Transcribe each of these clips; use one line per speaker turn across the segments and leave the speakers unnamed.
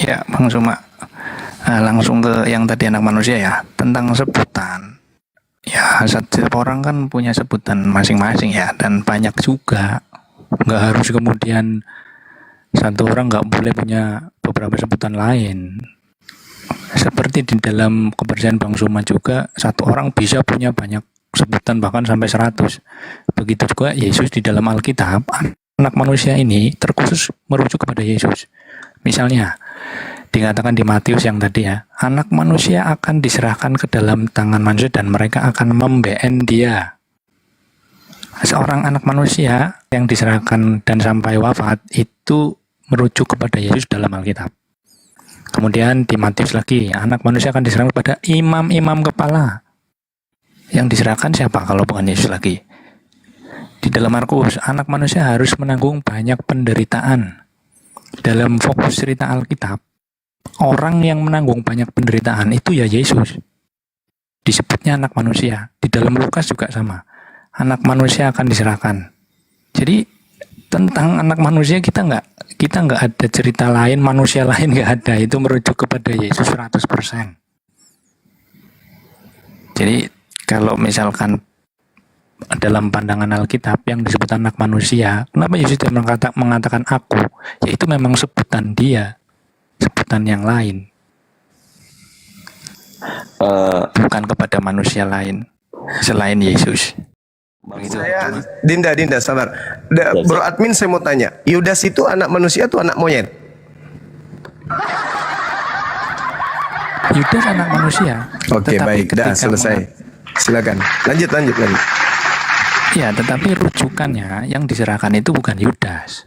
Ya, Bang Suma. Langsung ke yang tadi anak manusia ya, tentang sebutan. Ya, setiap orang kan punya sebutan masing-masing ya, dan banyak juga. Nggak harus kemudian satu orang nggak boleh punya beberapa sebutan lain. Seperti di dalam kepercayaan Bang Suma juga, satu orang bisa punya banyak sebutan bahkan sampai 100. Begitu juga Yesus di dalam Alkitab, anak manusia ini terkhusus merujuk kepada Yesus. Misalnya, dikatakan di Matius yang tadi ya, anak manusia akan diserahkan ke dalam tangan manusia dan mereka akan membeen dia. Seorang anak manusia yang diserahkan dan sampai wafat itu merujuk kepada Yesus dalam Alkitab. Kemudian di Matius lagi, anak manusia akan diserahkan kepada imam-imam kepala. Yang diserahkan siapa kalau bukan Yesus lagi? Di dalam Markus, anak manusia harus menanggung banyak penderitaan. Dalam fokus cerita Alkitab, orang yang menanggung banyak penderitaan itu ya Yesus. Disebutnya anak manusia. Di dalam Lukas juga sama. Anak manusia akan diserahkan. Jadi tentang anak manusia kita nggak ada cerita lain, manusia lain nggak ada. Itu merujuk kepada Yesus 100%. Jadi kalau misalkan dalam pandangan Alkitab yang disebut anak manusia, kenapa Yesus tidak mengatakan aku? Ya itu memang sebutan dia, sebutan yang lain, bukan kepada manusia lain selain Yesus.
Begitu. Dinda, sabar. Bro admin, saya mau tanya, Yudas itu anak manusia atau anak monyet?
Yudas anak manusia.
Oke, baik, dah selesai. Silakan, lanjut.
Ya, tetapi rujukannya yang diserahkan itu bukan Yudas.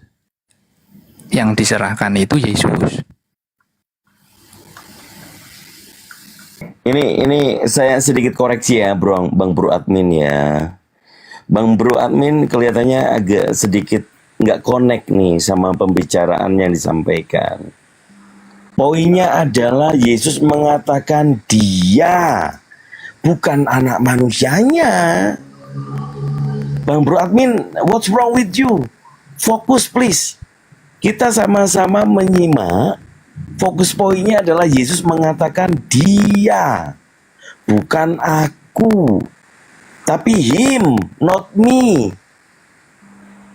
Yang diserahkan itu Yesus.
Ini saya sedikit koreksi ya, Bang Bro Admin ya. Bang Bro Admin kelihatannya agak sedikit nggak connect nih sama pembicaraan yang disampaikan. Poinnya adalah Yesus mengatakan dia bukan anak manusianya. Bang Bro Admin, what's wrong with you? Fokus please. Kita sama-sama menyimak. Fokus poinnya adalah Yesus mengatakan dia, bukan aku, tapi him, not me.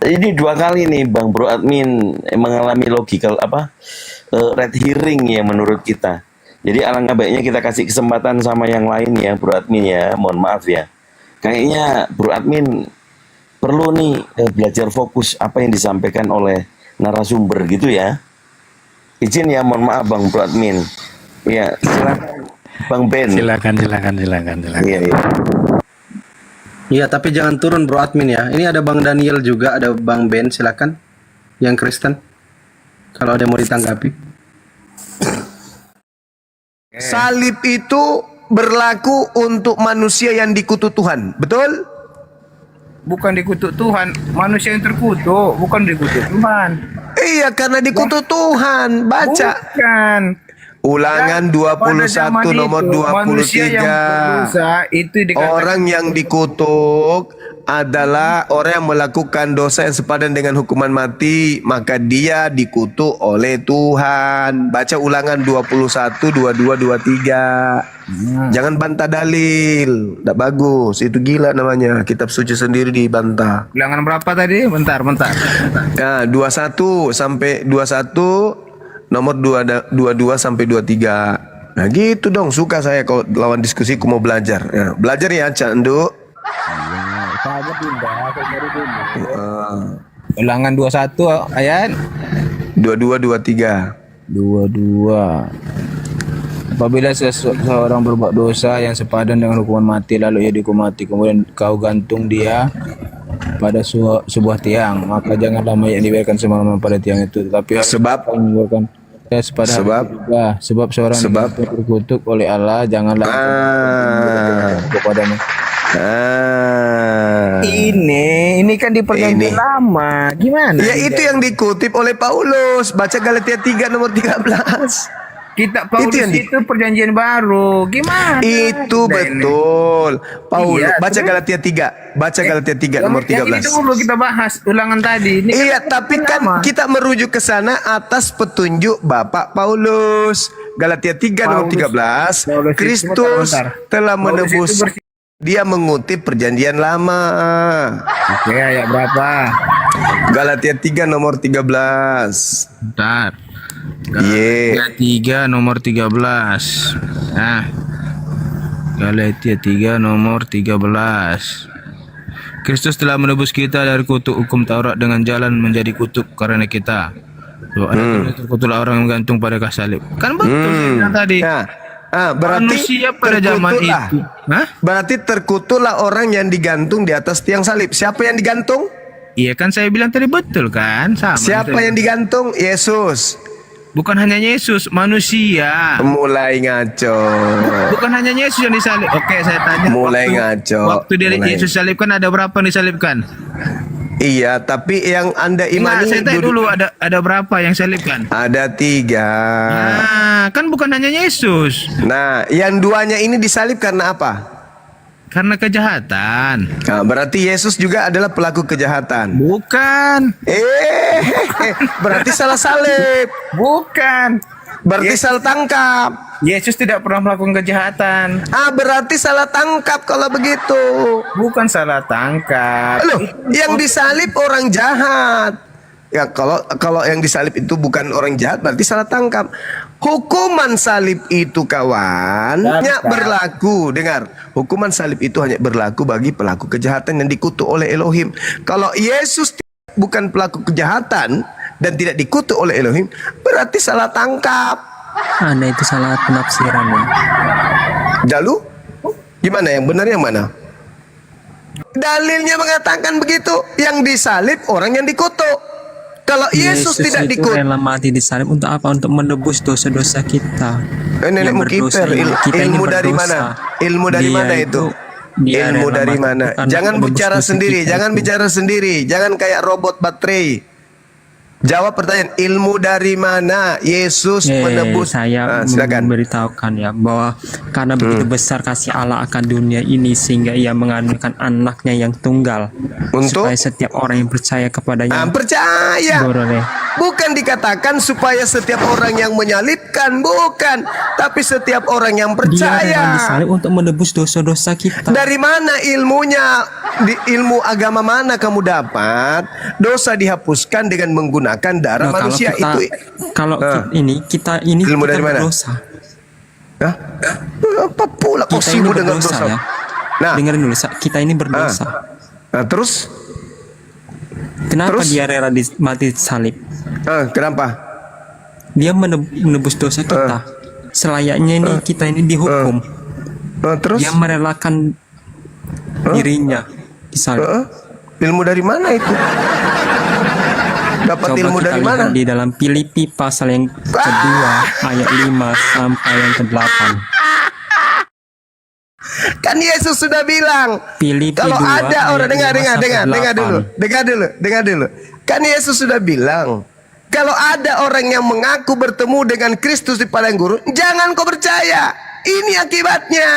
Ini dua kali nih Bang Bro Admin mengalami logical red herring ya menurut kita. Jadi alangkah baiknya kita kasih kesempatan sama yang lain ya Bro Admin ya. Mohon maaf ya. Kayaknya Bro Admin perlu nih belajar fokus apa yang disampaikan oleh narasumber gitu ya. Izin ya, mohon maaf Bang Bro Admin. Ya, silakan Bang Ben.
Silakan.
Iya.
Iya, tapi jangan turun Bro Admin ya. Ini ada Bang Daniel juga, ada Bang Ben, silakan. Yang Kristen. Kalau ada yang mau ditanggapi.
Salib itu berlaku untuk manusia yang dikutuk Tuhan, betul?
Bukan dikutuk Tuhan, manusia yang terkutuk, bukan dikutuk Tuhan.
Iya, karena dikutuk Tuhan. Baca
Bukan.
Ulangan 21 nomor 23.
Itu
orang yang dikutuk adalah orang yang melakukan dosa yang sepadan dengan hukuman mati, maka dia dikutuk oleh Tuhan. Baca Ulangan 21, 22, 23. Jangan bantah dalil, tidak bagus. Itu gila namanya. Kitab suci sendiri dibantah.
Ulangan berapa tadi? Bentar.
Nah, 21 sampai 21, nomor 22 sampai 23. Nah gitu dong, suka saya kalau lawan diskusi, aku mau belajar. Ya, belajar ya Cak Enduk.
Ulangan 21 ayat
22, 23.
22. Apabila seseorang berbuat dosa yang sepadan dengan hukuman mati, lalu ia dihukum mati, kemudian kau gantung dia pada sebuah tiang, maka janganlah mayat dibiarkan semalaman pada tiang itu, tetapi
sebab
seorang terkutuk oleh Allah, janganlah kepadanya. Ini kan di perjanjian lama. Gimana?
Ya itu yang dikutip oleh Paulus. Baca Galatia 3 nomor 13.
kitab Paulus
Itu yang
itu perjanjian baru. Gimana?
Itu
Anda ini?
betul. Paulus,
Iya,
baca
terus?
Galatia 3. Baca Galatia 3 nomor
Yang ini
13.
dulu kita bahas ulangan tadi. Ini
Iya,
kan
tapi kan
lama.
kita merujuk ke sana atas petunjuk Bapak Paulus. Galatia 3 nomor
Paulus-
13.
Paulus itu,
Kristus
bentar.
telah
Paulus
menebus.
itu
Dia mengutip perjanjian lama.
Oke, ayat berapa?
Galatia 3 nomor 13.
Bentar.
Iya.
Galatia 3 nomor 13. Nah. Galatia 3 nomor 13. Kristus telah menebus kita dari kutuk hukum Taurat dengan jalan menjadi kutuk karena kita. Tuh, ada terkutuklah orang yang gantung pada kayu salib. Kan betul saya bilang tadi.
Nah, berarti
Manusia pada zaman
terkutuklah.
itu. Hah?
Berarti terkutuklah orang yang digantung di atas tiang salib. Siapa yang digantung?
Iya kan saya bilang tadi betul kan? Sama.
Siapa yang digantung? Yesus.
Bukan hanya Yesus, manusia.
Mulai ngaco.
Bukan hanya Yesus yang disalib. Oke, saya tanya.
Mulai ngaco.
Waktu dia
Mulai.
Yesus salibkan ada berapa yang disalibkan?
Iya, tapi yang Anda
Enggak,
imani
saya tanya dulu ada berapa yang salibkan?
ada 3.
Nah, kan bukan hanya Yesus.
Nah, yang duanya ini disalib karena apa?
Karena kejahatan.
Nah, berarti Yesus juga adalah pelaku kejahatan.
Bukan.
Berarti salah salib.
Bukan.
Berarti salah tangkap.
Yesus tidak pernah melakukan kejahatan.
Berarti salah tangkap kalau begitu.
Bukan salah tangkap.
Loh, yang disalib orang jahat. Ya, kalau yang disalib itu bukan orang jahat, berarti salah tangkap. Hukuman salib itu kawan hanya berlaku. Dengar, hukuman salib itu hanya berlaku bagi pelaku kejahatan yang dikutuk oleh Elohim. Kalau Yesus bukan pelaku kejahatan dan tidak dikutuk oleh Elohim, berarti salah tangkap.
Anda itu salah penafsiran ya.
Lalu gimana, yang benar yang mana? Dalilnya mengatakan begitu. Yang disalib orang yang dikutuk. Kalau Yesus tidak
itu
dikutuk,
rela mati di salib untuk apa? Untuk menebus dosa-dosa kita.
nenekmu
Yang berdosa
kiper.
ini. Kita ini
Ilmu dari
berdosa.
mana? Ilmu dari
Dia
mana itu?
dia
Ilmu
rela
dari
mati
mana?
karena
Jangan
menebus
bicara
dosa
sendiri,
kita
jangan
itu.
bicara sendiri, jangan kayak robot baterai. Jawab pertanyaan, ilmu dari mana Yesus menebus?
Saya
Silakan.
memberitahukan ya bahwa karena begitu besar kasih Allah akan dunia ini sehingga ia mengandungkan anaknya yang tunggal
Untuk?
supaya setiap orang yang percaya kepadanya
Percaya.
beroleh.
Bukan dikatakan supaya setiap orang yang menyalibkan, bukan, tapi setiap orang yang
Dia rela
percaya.
disalib untuk menebus dosa-dosa kita.
Dari mana ilmunya? Di ilmu agama mana kamu dapat? Dosa dihapuskan dengan menggunakan darah
Nah,
manusia itu.
kalau kita ini
Ilmu
kita
dari mana?
berdosa.
Hah? Apa pula kau
Kita ini
sibuk dengan
berdosa
dosa?
ya.
Nah,
Dengerin dulu, kita ini berdosa.
terus?
Kenapa
terus?
dia rela mati salib?
Kenapa?
Dia menebus dosa kita. Selayaknya ini kita ini dihukum.
Terus?
Dia merelakan dirinya disalib.
Ilmu dari mana itu? Dapat
Coba
ilmu
kita
dari
lihat
mana?
di dalam Filipi pasal yang kedua ayat 5 sampai yang ke-8.
Kan Yesus sudah bilang,
Filipi
kalau
2
ada orang
ayat 5 sampai 8.
dengar dulu. Kan Yesus sudah bilang, kalau ada orang yang mengaku bertemu dengan Kristus di padang gurun, jangan kau percaya. Ini akibatnya.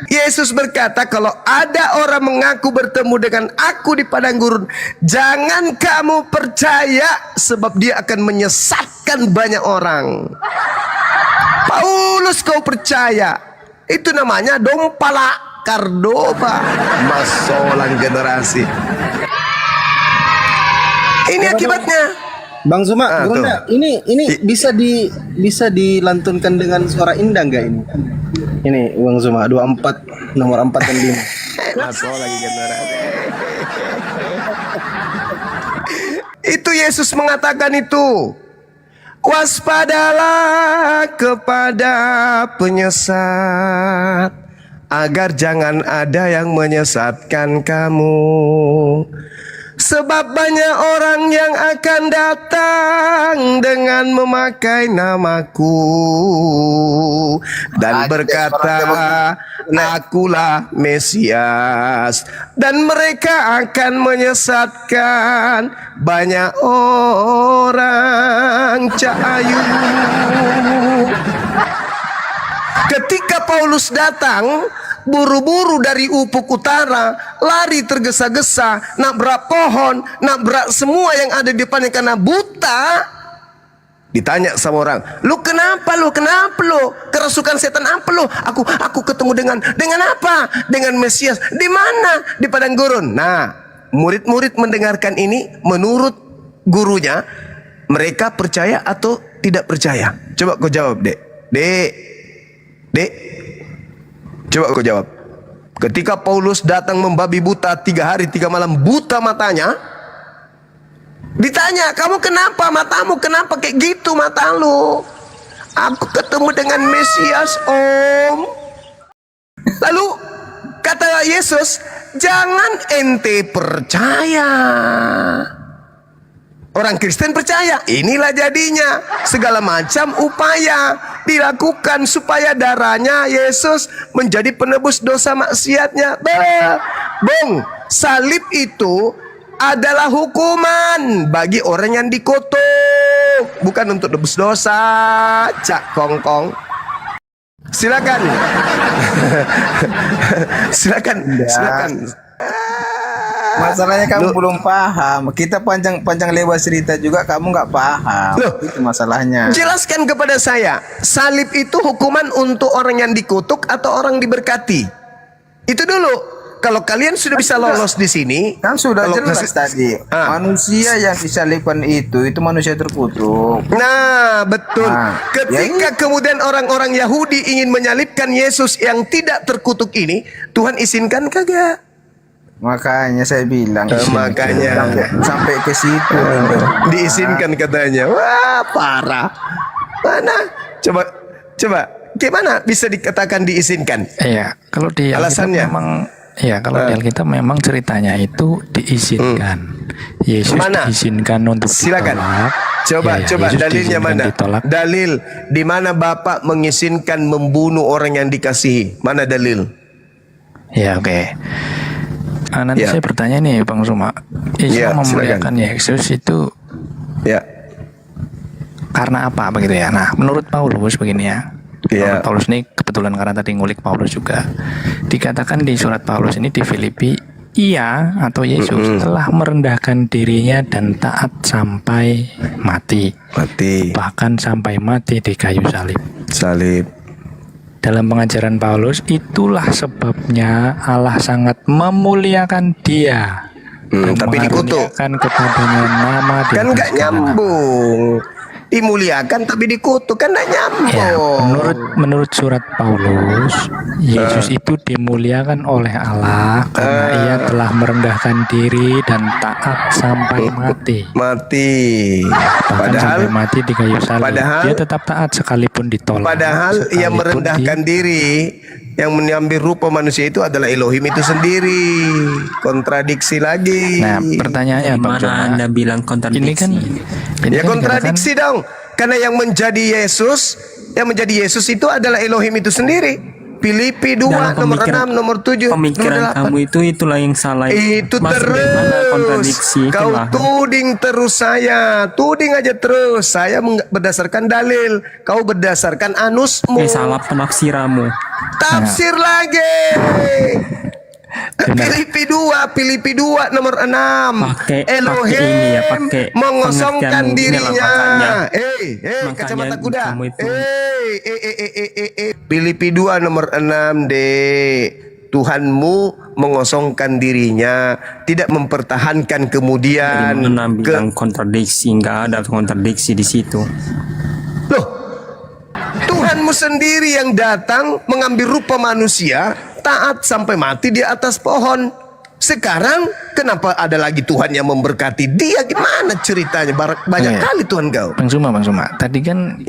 Yesus berkata, kalau ada orang mengaku bertemu dengan aku di padang gurun, jangan kamu percaya, sebab dia akan menyesatkan banyak orang. Paulus kau percaya, itu namanya dompala Kardoba, masolang generasi. Ini akibatnya.
Bang Zuma,
tuh.
gimana? Ini bisa dilantunkan dengan suara indah nggak ini? Ini Bang Zuma 24 nomor 4 dan 5.
Masolang generasi. Itu Yesus mengatakan itu. Waspadalah kepada penyesat, agar jangan ada yang menyesatkan kamu. Sebab banyak orang yang akan datang dengan memakai namaku dan berkata, akulah Mesias, dan mereka akan menyesatkan banyak orang. Cahayu Paulus datang buru-buru dari ufuk utara, lari tergesa-gesa, nabrak pohon, nabrak semua yang ada di depannya karena buta. Ditanya sama orang, lu kenapa lu? Kenapa lu? Kerasukan setan apa lu? Aku ketemu dengan apa? Dengan Mesias. Di mana? Di padang gurun. Nah, murid-murid mendengarkan ini, menurut gurunya, mereka percaya atau tidak percaya? Coba kau jawab, Dek. Dek. Coba kau jawab. Ketika Paulus datang membabi buta 3 hari 3 malam buta matanya, ditanya, kamu kenapa matamu? Kenapa kayak gitu mata lu? Aku ketemu dengan Mesias, Om. Lalu kata Yesus, jangan ente percaya. Orang Kristen percaya. Inilah jadinya. Segala macam upaya dilakukan supaya darahnya Yesus menjadi penebus dosa maksiatnya. Bung, salib itu adalah hukuman bagi orang yang dikutuk, bukan untuk tebus dosa. Cak Kongkong, silakan. silakan.
Masalahnya kamu belum paham. Kita panjang lebar cerita juga kamu nggak paham.
Loh,
itu masalahnya.
Jelaskan kepada saya, salib itu hukuman untuk orang yang dikutuk atau orang diberkati? Itu dulu. Kalau kalian sudah bisa lolos di sini,
Kan sudah
kalau
jelas tadi. Manusia yang disalibkan itu manusia terkutuk.
Nah, betul.
Nah,
Ketika kemudian orang-orang Yahudi ingin menyalibkan Yesus yang tidak terkutuk ini, Tuhan izinkan kagak?
Makanya saya bilang
Makanya
sampai ke situ
diizinkan katanya. Wah, parah. Mana? Coba gimana bisa dikatakan diizinkan?
Iya, kalau di Alkitab
Alasannya?
memang kalau di Alkitab memang ceritanya itu diizinkan. Yesus
Mana?
diizinkan untuk
Silakan.
ditolak.
Coba
Yesus
dalilnya
diizinkan
mana?
ditolak.
Dalil di mana Bapak mengizinkan membunuh orang yang dikasihi? Mana dalil?
Ya, oke. Nanti
Ya.
saya bertanya nih, Bang Suma. Yesus
Ya,
memuliakan Yesus itu
Ya.
karena apa begitu ya? Nah, menurut Paulus begini ya.
Ya.
Menurut Paulus ini kebetulan karena tadi ngulik Paulus juga. Dikatakan di surat Paulus ini di Filipi, ia atau Yesus telah merendahkan dirinya dan taat sampai mati. Bahkan sampai mati di kayu salib. Dalam pengajaran Paulus, itulah sebabnya Allah sangat memuliakan dia dan
tapi dikutuk.
mengaruniakan kepadanya nama di
Kan
atas
nggak
segala nama.
nyambung. Dimuliakan tapi dikutuk, kan nggak nyambung.
Ya, menurut surat Paulus, Yesus itu dimuliakan oleh Allah karena ia telah merendahkan diri dan taat sampai mati. Bahkan
Padahal
sampai mati di kayu salib.
padahal-
Dia tetap taat sekalipun ditolak.
Padahal ia
sekalipun
merendahkan diri. Yang mengambil rupa manusia itu adalah Elohim itu sendiri. Kontradiksi lagi.
Nah, pertanyaannya Bang
Mana
Suma,
Anda bilang
ini
kontradiksi?
kan
Ya kontradiksi dong. Karena yang menjadi Yesus itu adalah Elohim itu sendiri. Filipi 2
Dalam
nomor
pemikiran-
6 nomor 7
Pemikiran
nomor 8.
kamu itulah yang salah.
Itu
Mas,
terus
bagaimana kontradiksi
kau
itulah.
tuding terus saya, tuding aja terus. Saya berdasarkan dalil, kau berdasarkan anusmu.
Salah penafsiranmu.
Tafsir lagi.
Benar.
Filipi 2 nomor 6.
Pakai
Elohim
ini ya, pakai
mengosongkan
pengertian
dirinya.
makanya.
Makanya kacamata kuda.
kamu itu-
Filipi 2 nomor 6 dek. Tuhanmu mengosongkan dirinya, tidak mempertahankan kemudian
Jadi mana bilang kontradiksi? Enggak ada kontradiksi di situ.
Loh, Tuhanmu sendiri yang datang mengambil rupa manusia, taat sampai mati di atas pohon. Sekarang kenapa ada lagi Tuhan yang memberkati dia? Gimana ceritanya? Banyak
Iya.
kali Tuhan kau.
Bang Suma, tadi kan